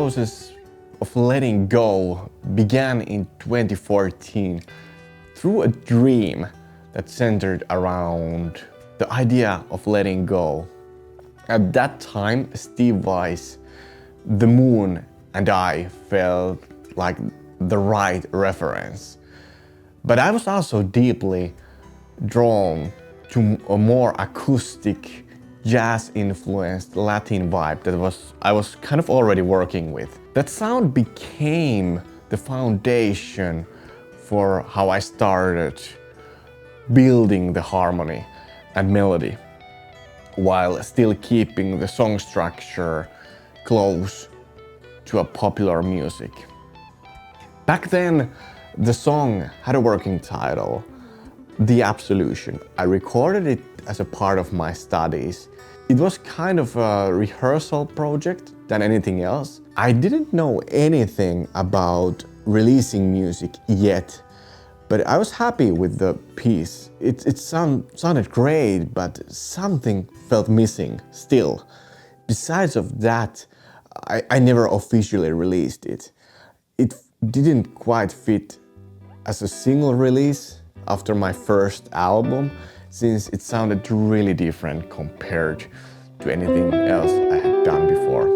process of letting go began in 2014 through a dream that centered around the idea of letting go. At that time, Steve Weiss, the moon, and I felt like the right reference. But I was also deeply drawn to a more acoustic, jazz-influenced Latin vibe that I was kind of already working with. That sound became the foundation for how I started building the harmony and melody, while still keeping the song structure close to a popular music. Back then, the song had a working title, The Absolution. I recorded it as a part of my studies. It was kind of a rehearsal project than anything else. I didn't know anything about releasing music yet, but I was happy with the piece. It sounded great, but something felt missing still. Besides of that, I never officially released it. It didn't quite fit as a single release after my first album, since it sounded really different compared to anything else I had done before.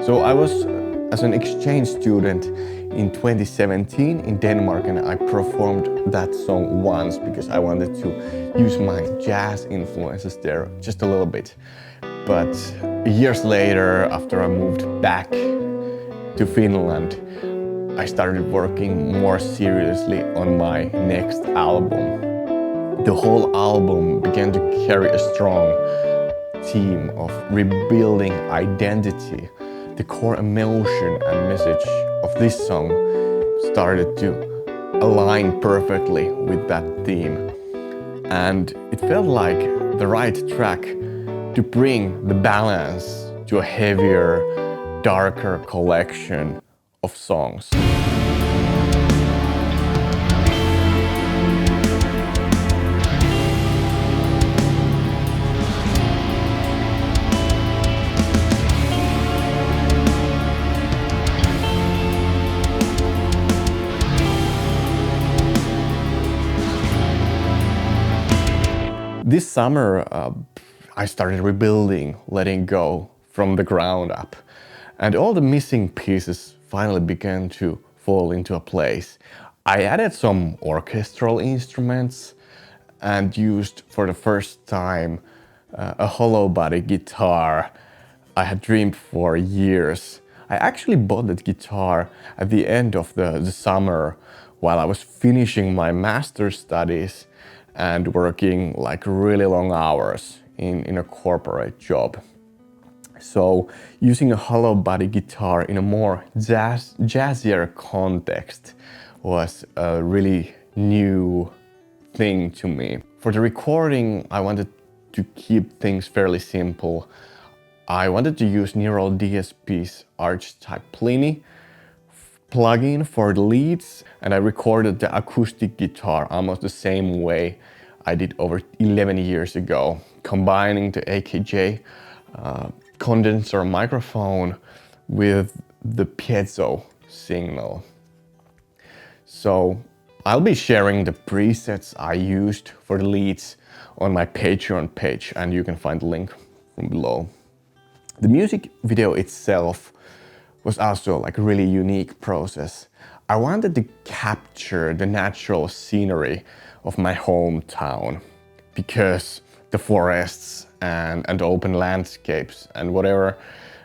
So I was as an exchange student in 2017 in Denmark, and I performed that song once because I wanted to use my jazz influences there just a little bit. But years later, after I moved back to Finland, I started working more seriously on my next album. The whole album began to carry a strong theme of rebuilding identity. The core emotion and message of this song started to align perfectly with that theme. And it felt like the right track to bring the balance to a heavier, darker collection of songs. This summer, I started rebuilding, letting go from the ground up. And all the missing pieces finally began to fall into a place. I added some orchestral instruments and used for the first time a hollow body guitar I had dreamed for years. I actually bought that guitar at the end of the summer while I was finishing my master's studies and working like really long hours in a corporate job. So using a hollow body guitar in a more jazzier context was a really new thing to me. For the recording, I wanted to keep things fairly simple. I wanted to use Neural DSP's Archetype Plini plugin for the leads, and I recorded the acoustic guitar almost the same way I did over 11 years ago, combining the AKJ condenser microphone with the piezo signal. So I'll be sharing the presets I used for the leads on my Patreon page, and you can find the link from below. The music video itself was also like a really unique process. I wanted to capture the natural scenery of my hometown because the forests and open landscapes and whatever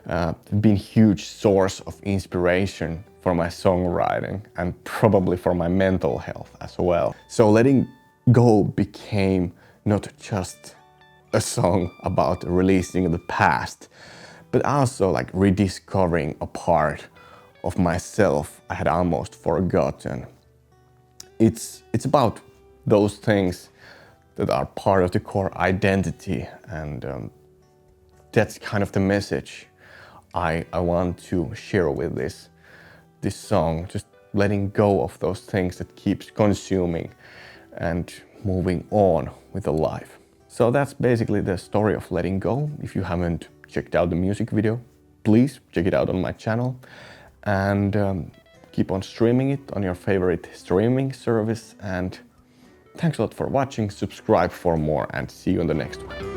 have been huge source of inspiration for my songwriting and probably for my mental health as well. So letting go became not just a song about releasing the past, but also like rediscovering a part of myself I had almost forgotten. It's about those things that are part of the core identity, and that's kind of the message I want to share with this song. Just letting go of those things that keeps consuming and moving on with the life. So that's basically the story of letting go. If you haven't checked out the music video, please check it out on my channel, and keep on streaming it on your favorite streaming service. And thanks a lot for watching, subscribe for more, and see you in the next one.